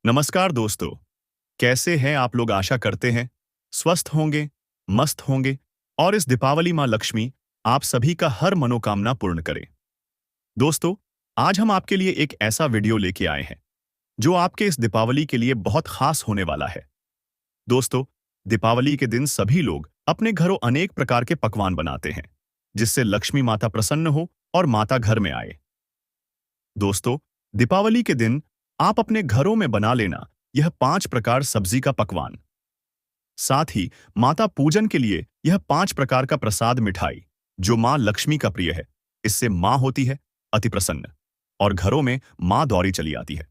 नमस्कार दोस्तों। कैसे हैं आप लोग? आशा करते हैं स्वस्थ होंगे, मस्त होंगे और इस दीपावली माँ लक्ष्मी आप सभी का हर मनोकामना पूर्ण करे। दोस्तों, आज हम आपके लिए एक ऐसा वीडियो लेके आए हैं जो आपके इस दीपावली के लिए बहुत खास होने वाला है। दोस्तों, दीपावली के दिन सभी लोग अपने घरों अनेक प्रकार के पकवान बनाते हैं जिससे लक्ष्मी माता प्रसन्न हो और माता घर में आए। दोस्तों, दीपावली के दिन आप अपने घरों में बना लेना यह 5 प्रकार सब्जी का पकवान। साथ ही माता पूजन के लिए यह 5 प्रकार का प्रसाद मिठाई जो मां लक्ष्मी का प्रिय है। इससे मां होती है अति प्रसन्न और घरों में मां दौड़ी चली आती है।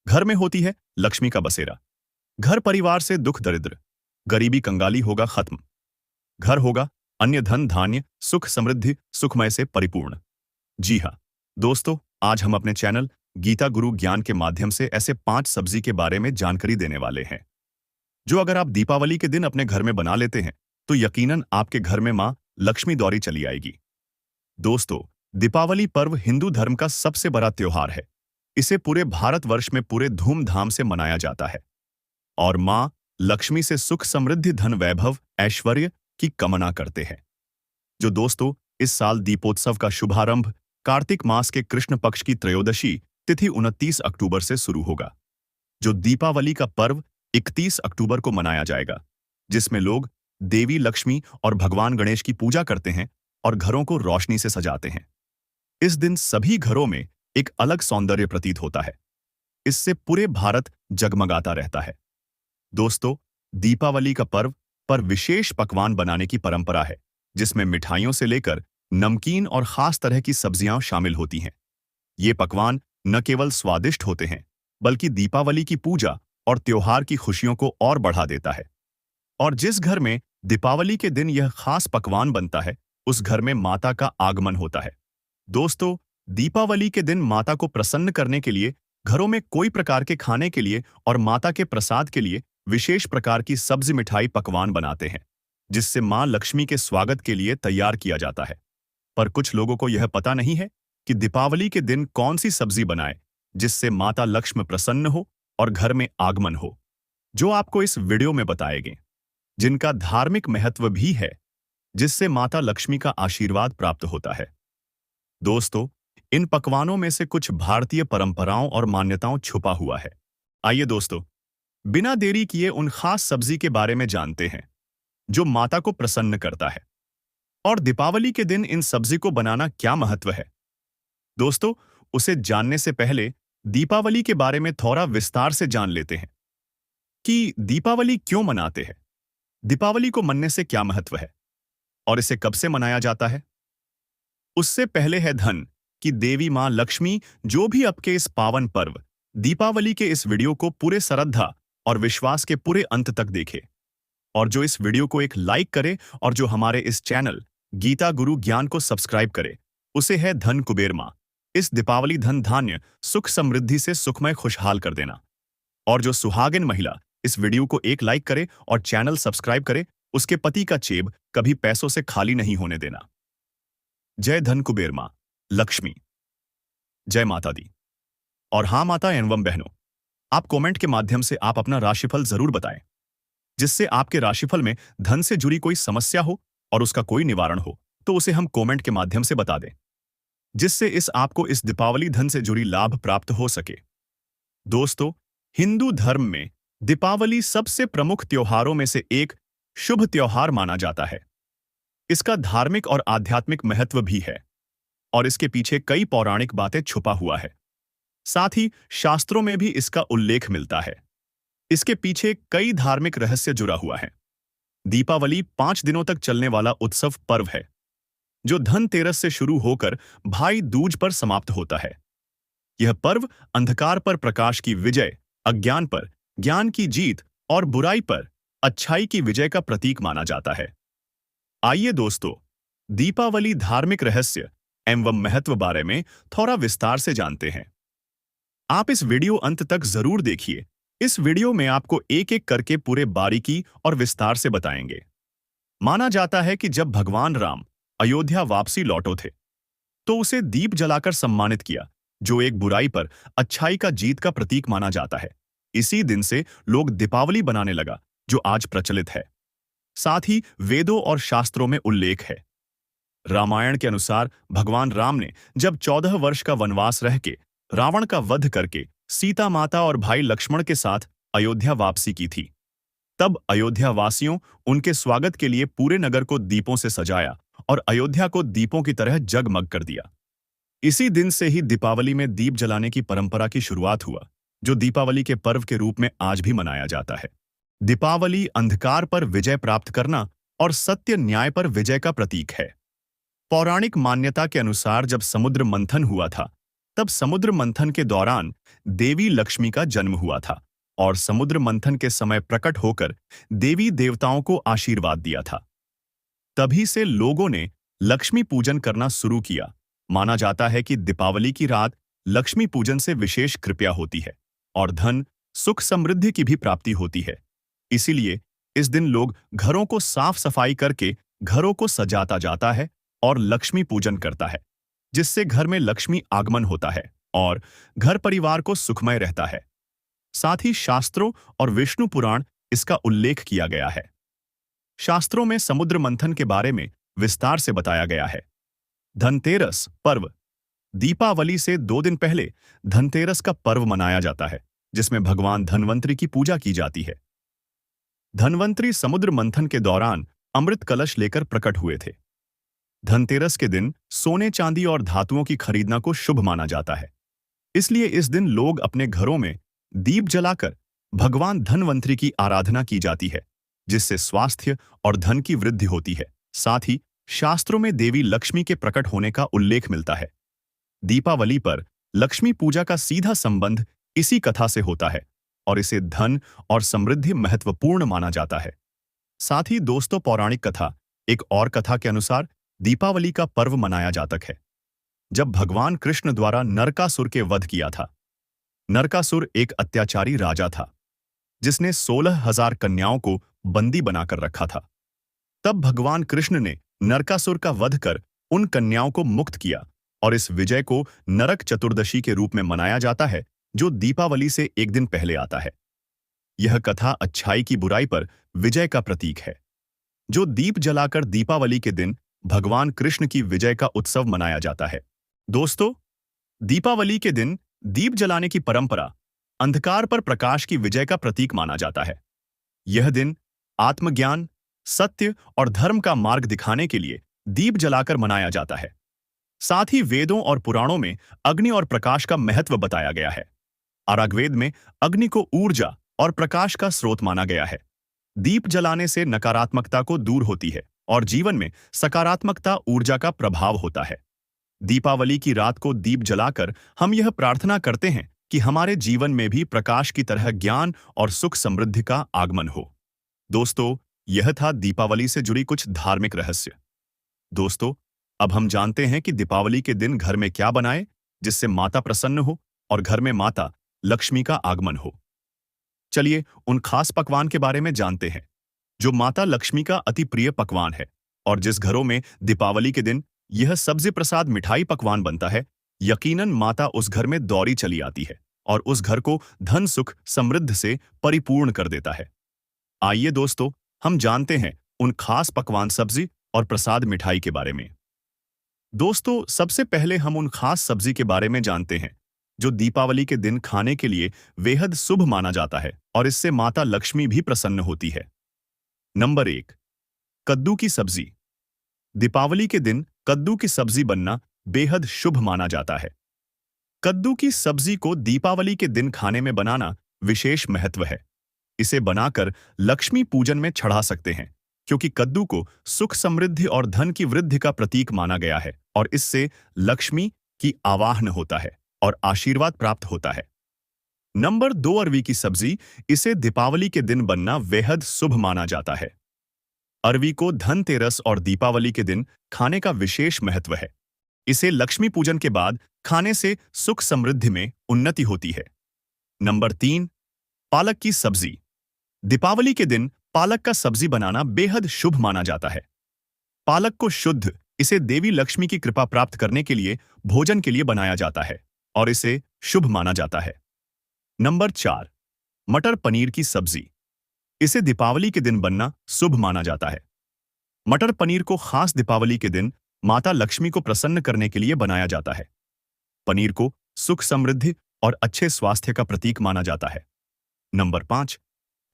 घर में होती है लक्ष्मी का बसेरा। घर परिवार से दुख दरिद्र, गरीबी कंगाली होगा खत्म। घर होगा अन्य धन धान्य सुख समृद्धि सुखमय से परिपूर्ण। जी हाँ दोस्तों, आज हम अपने चैनल गीता गुरु ज्ञान के माध्यम से ऐसे 5 सब्जी के बारे में जानकारी देने वाले हैं जो अगर आप दीपावली के दिन अपने घर में बना लेते हैं तो यकीनन आपके घर में मां लक्ष्मी दौड़ी चली आएगी। दोस्तों, दीपावली पर्व हिंदू धर्म का सबसे बड़ा त्योहार है। इसे पूरे भारतवर्ष में पूरे धूमधाम से मनाया जाता है और मां लक्ष्मी से सुख समृद्धि धन वैभव ऐश्वर्य की कामना करते हैं। जो दोस्तों, इस साल दीपोत्सव का शुभारंभ कार्तिक मास के कृष्ण पक्ष की त्रयोदशी तिथि 29 अक्टूबर से शुरू होगा। जो दीपावली का पर्व 31 अक्टूबर को मनाया जाएगा, जिसमें लोग देवी लक्ष्मी और भगवान गणेश की पूजा करते हैं और घरों को रोशनी से सजाते हैं। इस दिन सभी घरों में एक अलग सौंदर्य प्रतीत होता है। इससे पूरे भारत जगमगाता रहता है। दोस्तों, दीपावली का पर्व पर विशेष पकवान बनाने की परंपरा है जिसमें मिठाइयों से लेकर नमकीन और खास तरह की सब्जियां शामिल होती हैं। ये पकवान न केवल स्वादिष्ट होते हैं बल्कि दीपावली की पूजा और त्योहार की खुशियों को और बढ़ा देता है। और जिस घर में दीपावली के दिन यह खास पकवान बनता है उस घर में माता का आगमन होता है। दोस्तों, दीपावली के दिन माता को प्रसन्न करने के लिए घरों में कोई प्रकार के खाने के लिए और माता के प्रसाद के लिए विशेष प्रकार की सब्जी मिठाई पकवान बनाते हैं जिससे मां लक्ष्मी के स्वागत के लिए तैयार किया जाता है। पर कुछ लोगों को यह पता नहीं है कि दीपावली के दिन कौन सी सब्जी बनाए जिससे माता लक्ष्मी प्रसन्न हो और घर में आगमन हो, जो आपको इस वीडियो में बताएंगे, जिनका धार्मिक महत्व भी है जिससे माता लक्ष्मी का आशीर्वाद प्राप्त होता है। दोस्तों, इन पकवानों में से कुछ भारतीय परंपराओं और मान्यताओं छुपा हुआ है। आइए दोस्तों, बिना देरी किए उन खास सब्जी के बारे में जानते हैं जो माता को प्रसन्न करता है। और दीपावली के दिन इन सब्जी को बनाना क्या महत्व है। दोस्तों, उसे जानने से पहले दीपावली के बारे में थोड़ा विस्तार से जान लेते हैं कि दीपावली क्यों मनाते हैं, दीपावली को मनने से क्या महत्व है और इसे कब से मनाया जाता है। उससे पहले है धन कि देवी मां लक्ष्मी जो भी आपके इस पावन पर्व दीपावली के इस वीडियो को पूरे श्रद्धा और विश्वास के पूरे अंत तक देखे और जो इस वीडियो को एक लाइक करे और जो हमारे इस चैनल गीता गुरु ज्ञान को सब्सक्राइब करे, उसे है धन कुबेर मां इस दीपावली धन धान्य सुख समृद्धि से सुखमय खुशहाल कर देना। और जो सुहागिन महिला इस वीडियो को एक लाइक करे और चैनल सब्सक्राइब करे, उसके पति का जेब कभी पैसों से खाली नहीं होने देना। जय धन कुबेर मां लक्ष्मी, जय माता दी। और हाँ माता एवं बहनों, आप कमेंट के माध्यम से आप अपना राशिफल जरूर बताएं जिससे आपके राशिफल में धन से जुड़ी कोई समस्या हो और उसका कोई निवारण हो तो उसे हम कमेंट के माध्यम से बता दें, जिससे आपको इस दीपावली धन से जुड़ी लाभ प्राप्त हो सके। दोस्तों, हिंदू धर्म में दीपावली सबसे प्रमुख त्योहारों में से एक शुभ त्योहार माना जाता है। इसका धार्मिक और आध्यात्मिक महत्व भी है और इसके पीछे कई पौराणिक बातें छुपा हुआ है। साथ ही शास्त्रों में भी इसका उल्लेख मिलता है। इसके पीछे कई धार्मिक रहस्य जुड़ा हुआ है। दीपावली 5 दिनों तक चलने वाला उत्सव पर्व है जो धनतेरस से शुरू होकर भाई दूज पर समाप्त होता है। यह पर्व अंधकार पर प्रकाश की विजय, अज्ञान पर ज्ञान की जीत और बुराई पर अच्छाई की विजय का प्रतीक माना जाता है। आइए दोस्तों, दीपावली धार्मिक रहस्य एवं महत्व बारे में थोड़ा विस्तार से जानते हैं। आप इस वीडियो अंत तक जरूर देखिए। इस वीडियो में आपको एक एक करके पूरे बारीकी और विस्तार से बताएंगे। माना जाता है कि जब भगवान राम अयोध्या वापसी लौटे थे तो उसे दीप जलाकर सम्मानित किया, जो एक बुराई पर अच्छाई का जीत का प्रतीक माना जाता है। इसी दिन से लोग दीपावली बनाने लगा, जो आज प्रचलित है। साथ ही वेदों और शास्त्रों में उल्लेख है। रामायण के अनुसार भगवान राम ने जब 14 वर्ष का वनवास रह के रावण का वध करके सीता माता और भाई लक्ष्मण के साथ अयोध्या वापसी की थी, तब अयोध्या वासियों उनके स्वागत के लिए पूरे नगर को दीपों से सजाया और अयोध्या को दीपों की तरह जगमग कर दिया। इसी दिन से ही दीपावली में दीप जलाने की परंपरा की शुरुआत हुआ, जो दीपावली के पर्व के रूप में आज भी मनाया जाता है। दीपावली अंधकार पर विजय प्राप्त करना और सत्य न्याय पर विजय का प्रतीक है। पौराणिक मान्यता के अनुसार जब समुद्र मंथन हुआ था, तब समुद्र मंथन के दौरान देवी लक्ष्मी का जन्म हुआ था और समुद्र मंथन के समय प्रकट होकर देवी देवताओं को आशीर्वाद दिया था। तभी से लोगों ने लक्ष्मी पूजन करना शुरू किया। माना जाता है कि दीपावली की रात लक्ष्मी पूजन से विशेष कृपा होती है और धन, सुख, समृद्धि की भी प्राप्ति होती है। इसीलिए इस दिन लोग घरों को साफ सफाई करके घरों को सजाता जाता है और लक्ष्मी पूजन करता है, जिससे घर में लक्ष्मी आगमन होता है और घर परिवार को सुखमय रहता है। साथ ही शास्त्रों और विष्णु पुराण इसका उल्लेख किया गया है। शास्त्रों में समुद्र मंथन के बारे में विस्तार से बताया गया है। धनतेरस पर्व। दीपावली से 2 दिन पहले धनतेरस का पर्व मनाया जाता है, जिसमें भगवान धनवंतरी की पूजा की जाती है। धनवंतरी समुद्र मंथन के दौरान अमृत कलश लेकर प्रकट हुए थे। धनतेरस के दिन सोने, चांदी और धातुओं की खरीदना को शुभ माना जाता है। इसलिए इस दिन लोग अपने घरों में दीप जलाकर भगवान धनवंतरी की आराधना की जाती है, जिससे स्वास्थ्य और धन की वृद्धि होती है। साथ ही शास्त्रों में देवी लक्ष्मी के प्रकट होने का उल्लेख मिलता है। दीपावली पर लक्ष्मी पूजा का सीधा संबंध इसी कथा से होता है और इसे धन और समृद्धि महत्वपूर्ण माना जाता है। साथ ही दोस्तों, पौराणिक कथा, एक और कथा के अनुसार दीपावली का पर्व मनाया जाता है जब भगवान कृष्ण द्वारा नरकासुर के वध किया था। नरकासुर एक अत्याचारी राजा था, जिसने 16,000 कन्याओं को बंदी बनाकर रखा था। तब भगवान कृष्ण ने नरकासुर का वध कर उन कन्याओं को मुक्त किया और इस विजय को नरक चतुर्दशी के रूप में मनाया जाता है, जो दीपावली से एक दिन पहले आता है। यह कथा अच्छाई की बुराई पर विजय का प्रतीक है, जो दीप जलाकर दीपावली के दिन भगवान कृष्ण की विजय का उत्सव मनाया जाता है। दोस्तों, दीपावली के दिन दीप जलाने की परंपरा अंधकार पर प्रकाश की विजय का प्रतीक माना जाता है। यह दिन आत्मज्ञान, सत्य और धर्म का मार्ग दिखाने के लिए दीप जलाकर मनाया जाता है। साथ ही वेदों और पुराणों में अग्नि और प्रकाश का महत्व बताया गया है। अरागवेद में अग्नि को ऊर्जा और प्रकाश का स्रोत माना गया है। दीप जलाने से नकारात्मकता को दूर होती है और जीवन में सकारात्मकता, ऊर्जा का प्रभाव होता है। दीपावली की रात को दीप जलाकर हम यह प्रार्थना करते हैं कि हमारे जीवन में भी प्रकाश की तरह ज्ञान और सुख समृद्धि का आगमन हो। दोस्तों, यह था दीपावली से जुड़ी कुछ धार्मिक रहस्य। दोस्तों, अब हम जानते हैं कि दीपावली के दिन घर में क्या बनाएं जिससे माता प्रसन्न हो और घर में माता लक्ष्मी का आगमन हो। चलिए उन खास पकवान के बारे में जानते हैं जो माता लक्ष्मी का अति प्रिय पकवान है और जिस घरों में दीपावली के दिन यह सब्जी, प्रसाद, मिठाई पकवान बनता है, यकीनन माता उस घर में दौड़ी चली आती है और उस घर को धन, सुख, समृद्धि से परिपूर्ण कर देता है। आइए दोस्तों, हम जानते हैं उन खास पकवान, सब्जी और प्रसाद, मिठाई के बारे में। दोस्तों, सबसे पहले हम उन खास सब्जी के बारे में जानते हैं जो दीपावली के दिन खाने के लिए बेहद शुभ माना जाता है और इससे माता लक्ष्मी भी प्रसन्न होती है। नंबर 1, कद्दू की सब्जी। दीपावली के दिन कद्दू की सब्जी बनना बेहद शुभ माना जाता है। कद्दू की सब्जी को दीपावली के दिन खाने में बनाना विशेष महत्व है। इसे बनाकर लक्ष्मी पूजन में चढ़ा सकते हैं, क्योंकि कद्दू को सुख, समृद्धि और धन की वृद्धि का प्रतीक माना गया है और इससे लक्ष्मी की आवाहन होता है और आशीर्वाद प्राप्त होता है। नंबर 2, अरवी की सब्जी। इसे दीपावली के दिन बनना बेहद शुभ माना जाता है। अरवी को धनतेरस और दीपावली के दिन खाने का विशेष महत्व है। इसे लक्ष्मी पूजन के बाद खाने से सुख समृद्धि में उन्नति होती है। नंबर 3, पालक की सब्जी। दीपावली के दिन पालक का सब्जी बनाना बेहद शुभ माना जाता है। पालक को शुद्ध, इसे देवी लक्ष्मी की कृपा प्राप्त करने के लिए भोजन के लिए बनाया जाता है और इसे शुभ माना जाता है। नंबर 4, मटर पनीर की सब्जी, इसे दीपावली के दिन बनना शुभ माना जाता है। मटर पनीर को खास दीपावली के दिन माता लक्ष्मी को प्रसन्न करने के लिए बनाया जाता है। पनीर को सुख समृद्धि और अच्छे स्वास्थ्य का प्रतीक माना जाता है। नंबर 5,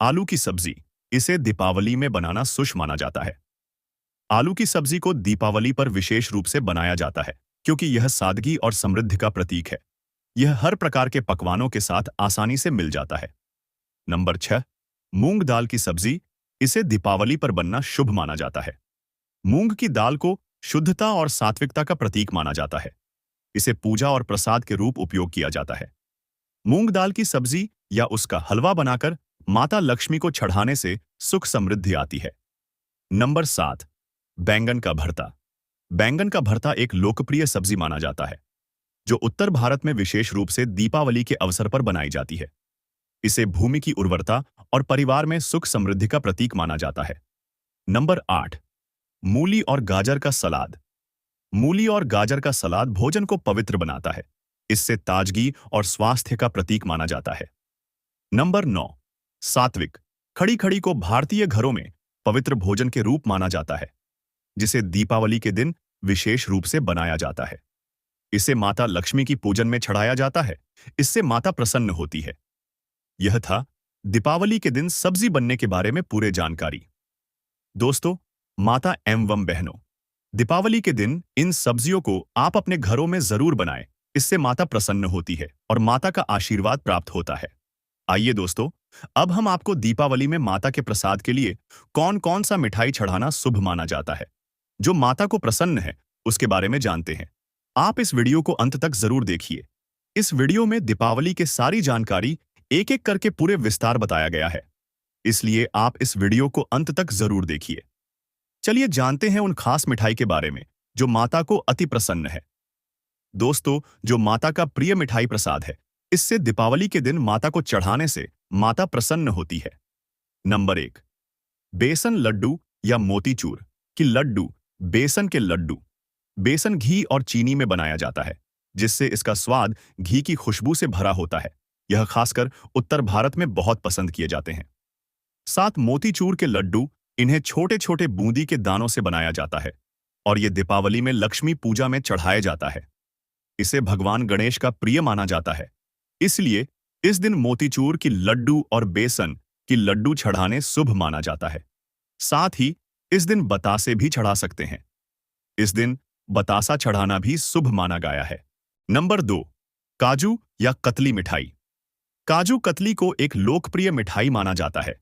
आलू की सब्जी, इसे दीपावली में बनाना शुभ माना जाता है। आलू की सब्जी को दीपावली पर विशेष रूप से बनाया जाता है क्योंकि यह सादगी और समृद्धि का प्रतीक है। यह हर प्रकार के पकवानों के साथ आसानी से मिल जाता है। नंबर 6, मूंग दाल की सब्जी, इसे दीपावली पर बनना शुभ माना जाता है। मूंग की दाल को शुद्धता और सात्विकता का प्रतीक माना जाता है। इसे पूजा और प्रसाद के रूप उपयोग किया जाता है। मूंग दाल की सब्जी या उसका हलवा बनाकर माता लक्ष्मी को चढ़ाने से सुख समृद्धि आती है। नंबर 7, बैंगन का भरता। बैंगन का भरता एक लोकप्रिय सब्जी माना जाता है जो उत्तर भारत में विशेष रूप से दीपावली के अवसर पर बनाई जाती है। इसे भूमि की उर्वरता और परिवार में सुख समृद्धि का प्रतीक माना जाता है। नंबर 8, मूली और गाजर का सलाद। मूली और गाजर का सलाद भोजन को पवित्र बनाता है। इससे ताजगी और स्वास्थ्य का प्रतीक माना जाता है। नंबर 9, सात्विक। खड़ी खड़ी को भारतीय घरों में पवित्र भोजन के रूप माना जाता है जिसे दीपावली के दिन विशेष रूप से बनाया जाता है। इसे माता लक्ष्मी की पूजन में चढ़ाया जाता है। इससे माता प्रसन्न होती है। यह था दीपावली के दिन सब्जी बनने के बारे में पूरे जानकारी। दोस्तों, माता एवं बहनों, दीपावली के दिन इन सब्जियों को आप अपने घरों में जरूर बनाएं। इससे माता प्रसन्न होती है और माता का आशीर्वाद प्राप्त होता है। आइए दोस्तों, अब हम आपको दीपावली में माता के प्रसाद के लिए कौन कौन सा मिठाई चढ़ाना शुभ माना जाता है, जो माता को प्रसन्न है, उसके बारे में जानते हैं। आप इस वीडियो को अंत तक जरूर देखिए। इस वीडियो में दीपावली के सारी जानकारी एक एक करके पूरे विस्तार बताया गया है, इसलिए आप इस वीडियो को अंत तक जरूर देखिए। चलिए जानते हैं उन खास मिठाई के बारे में जो माता को अति प्रसन्न है। दोस्तों, जो माता का प्रिय मिठाई प्रसाद है, इससे दीपावली के दिन माता को चढ़ाने से माता प्रसन्न होती है। नंबर 1, बेसन लड्डू या मोतीचूर की लड्डू। बेसन के लड्डू बेसन घी और चीनी में बनाया जाता है, जिससे इसका स्वाद घी की खुशबू से भरा होता है। यह खासकर उत्तर भारत में बहुत पसंद किए जाते हैं। साथ मोतीचूर के लड्डू, इन्हें छोटे छोटे बूंदी के दानों से बनाया जाता है और ये दीपावली में लक्ष्मी पूजा में चढ़ाया जाता है। इसे भगवान गणेश का प्रिय माना जाता है, इसलिए इस दिन मोतीचूर की लड्डू और बेसन की लड्डू चढ़ाने शुभ माना जाता है। साथ ही इस दिन बतासे भी चढ़ा सकते हैं। इस दिन बतासा चढ़ाना भी शुभ माना गया है। नंबर 2, काजू या कतली मिठाई। काजू कतली को एक लोकप्रिय मिठाई माना जाता है।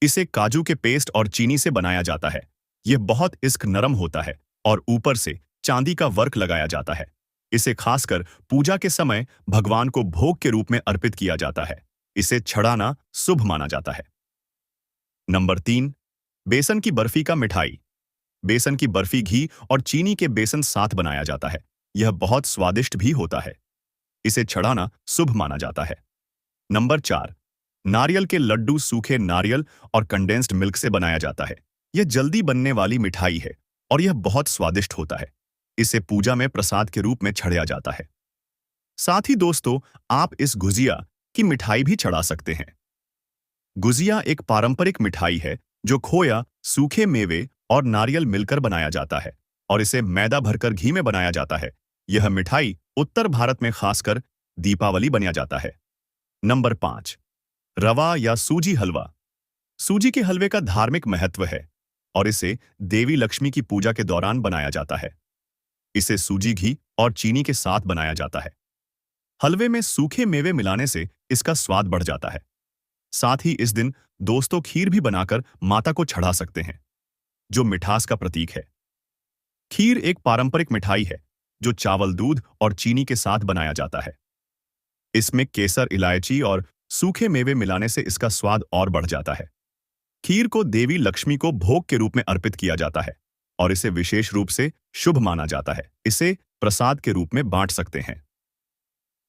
इसे काजू के पेस्ट और चीनी से बनाया जाता है। यह बहुत इश्क नरम होता है और ऊपर से चांदी का वर्क लगाया जाता है। इसे खासकर पूजा के समय भगवान को भोग के रूप में अर्पित किया जाता है। इसे चढ़ाना शुभ माना जाता है। नंबर 3, बेसन की बर्फी का मिठाई। बेसन की बर्फी घी और चीनी के बेसन साथ बनाया जाता है। यह बहुत स्वादिष्ट भी होता है। इसे चढ़ाना शुभ माना जाता है। नंबर 4, नारियल के लड्डू। सूखे नारियल और कंडेंस्ड मिल्क से बनाया जाता है। यह जल्दी बनने वाली मिठाई है और यह बहुत स्वादिष्ट होता है। इसे पूजा में प्रसाद के रूप में चढ़ाया जाता है। साथ ही दोस्तों, आप इस गुजिया की मिठाई भी चढ़ा सकते हैं। गुजिया एक पारंपरिक मिठाई है जो खोया, सूखे मेवे और नारियल मिलकर बनाया जाता है और इसे मैदा भरकर घी में बनाया जाता है। यह मिठाई उत्तर भारत में खासकर दीपावली बनाया जाता है। नंबर 5, रवा या सूजी हलवा। सूजी के हलवे का धार्मिक महत्व है और इसे देवी लक्ष्मी की पूजा के दौरान बनाया जाता है। इसे सूजी घी और चीनी के साथ बनाया जाता है। हलवे में सूखे मेवे मिलाने से इसका स्वाद बढ़ जाता है। साथ ही इस दिन दोस्तों खीर भी बनाकर माता को चढ़ा सकते हैं, जो मिठास का प्रतीक है। खीर एक पारंपरिक मिठाई है जो चावल, दूध और चीनी के साथ बनाया जाता है। इसमें केसर, इलायची और सूखे मेवे मिलाने से इसका स्वाद और बढ़ जाता है। खीर को देवी लक्ष्मी को भोग के रूप में अर्पित किया जाता है और इसे विशेष रूप से शुभ माना जाता है। इसे प्रसाद के रूप में बांट सकते हैं।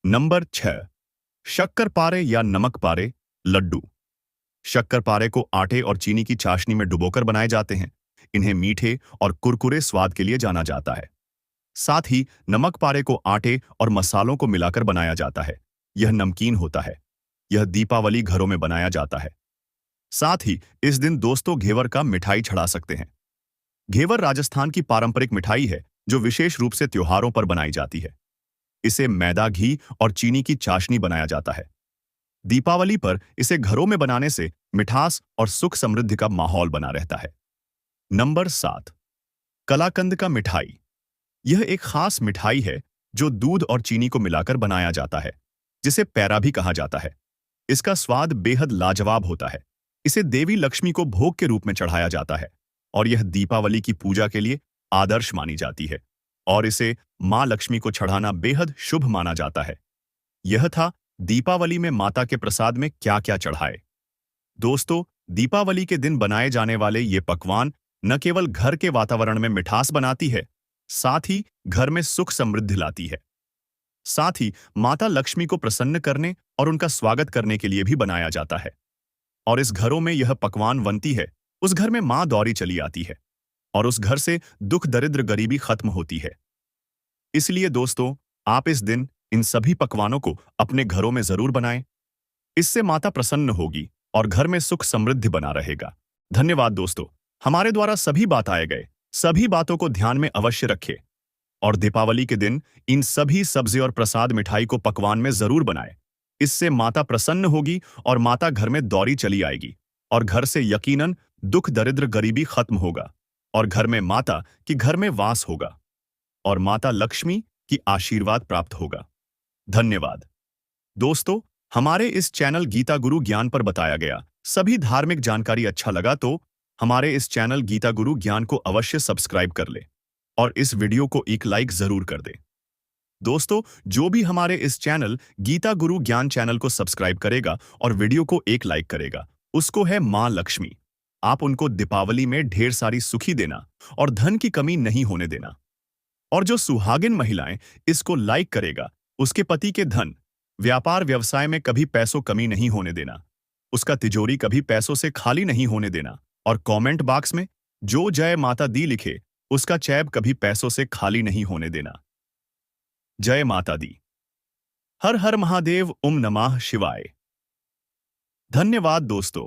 नंबर 6, शक्करपारे या नमक पारे लड्डू। शक्करपारे को आटे और चीनी की चाशनी में डुबोकर बनाए जाते हैं। इन्हें मीठे और कुरकुरे स्वाद के लिए जाना जाता है। साथ ही नमक पारे को आटे और मसालों को मिलाकर बनाया जाता है। यह नमकीन होता है। यह दीपावली घरों में बनाया जाता है। साथ ही इस दिन दोस्तों घेवर का मिठाई चढ़ा सकते हैं। घेवर राजस्थान की पारंपरिक मिठाई है जो विशेष रूप से त्योहारों पर बनाई जाती है। इसे मैदा, घी और चीनी की चाशनी बनाया जाता है। दीपावली पर इसे घरों में बनाने से मिठास और सुख समृद्धि का माहौल बना रहता है। नंबर 7, कलाकंद का मिठाई। यह एक खास मिठाई है जो दूध और चीनी को मिलाकर बनाया जाता है, जिसे पैरा भी कहा जाता है। इसका स्वाद बेहद लाजवाब होता है। इसे देवी लक्ष्मी को भोग के रूप में चढ़ाया जाता है और यह दीपावली की पूजा के लिए आदर्श मानी जाती है और इसे मां लक्ष्मी को चढ़ाना बेहद शुभ माना जाता है। यह था दीपावली में माता के प्रसाद में क्या क्या चढ़ाए। दोस्तों, दीपावली के दिन बनाए जाने वाले ये पकवान न केवल घर के वातावरण में मिठास बनाती है, साथ ही घर में सुख समृद्धि लाती है। साथ ही माता लक्ष्मी को प्रसन्न करने और उनका स्वागत करने के लिए भी बनाया जाता है। और इस घरों में यह पकवान बनती है, उस घर में मां दौड़ी चली आती है और उस घर से दुख दरिद्र गरीबी खत्म होती है। इसलिए दोस्तों, आप इस दिन इन सभी पकवानों को अपने घरों में जरूर बनाएं। इससे माता प्रसन्न होगी और घर में सुख समृद्धि बना रहेगा। धन्यवाद दोस्तों। हमारे द्वारा सभी बात आए गए सभी बातों को ध्यान में अवश्य रखें और दीपावली के दिन इन सभी सब्जी और प्रसाद मिठाई को पकवान में जरूर बनाएं। इससे माता प्रसन्न होगी और माता घर में दौड़ी चली आएगी और घर से यकीनन दुख दरिद्र गरीबी खत्म होगा और घर में माता की घर में वास होगा और माता लक्ष्मी की आशीर्वाद प्राप्त होगा। धन्यवाद दोस्तों। हमारे इस चैनल गीता गुरु ज्ञान पर बताया गया सभी धार्मिक जानकारी अच्छा लगा तो हमारे इस चैनल गीता गुरु ज्ञान को अवश्य सब्सक्राइब कर ले और इस वीडियो को एक लाइक जरूर कर दे। दोस्तों, जो भी हमारे इस चैनल गीता गुरु ज्ञान चैनल को सब्सक्राइब करेगा और वीडियो को एक लाइक करेगा, उसको है मां लक्ष्मी। आप उनको दीपावली में ढेर सारी सुखी देना और धन की कमी नहीं होने देना। और जो सुहागिन महिलाएं इसको लाइक करेगा, उसके पति के धन, व्यापार व्यवसाय में कभी पैसों कमी नहीं होने देना, उसका तिजोरी कभी पैसों से खाली नहीं होने देना और कमेंट बॉक्स में जो जय माता दी लिखे, उसका चैब कभी पैसों से खाली नहीं होने देना। जय माता दी। हर हर महादेव। ओम नमः शिवाय। धन्यवाद दोस्तों।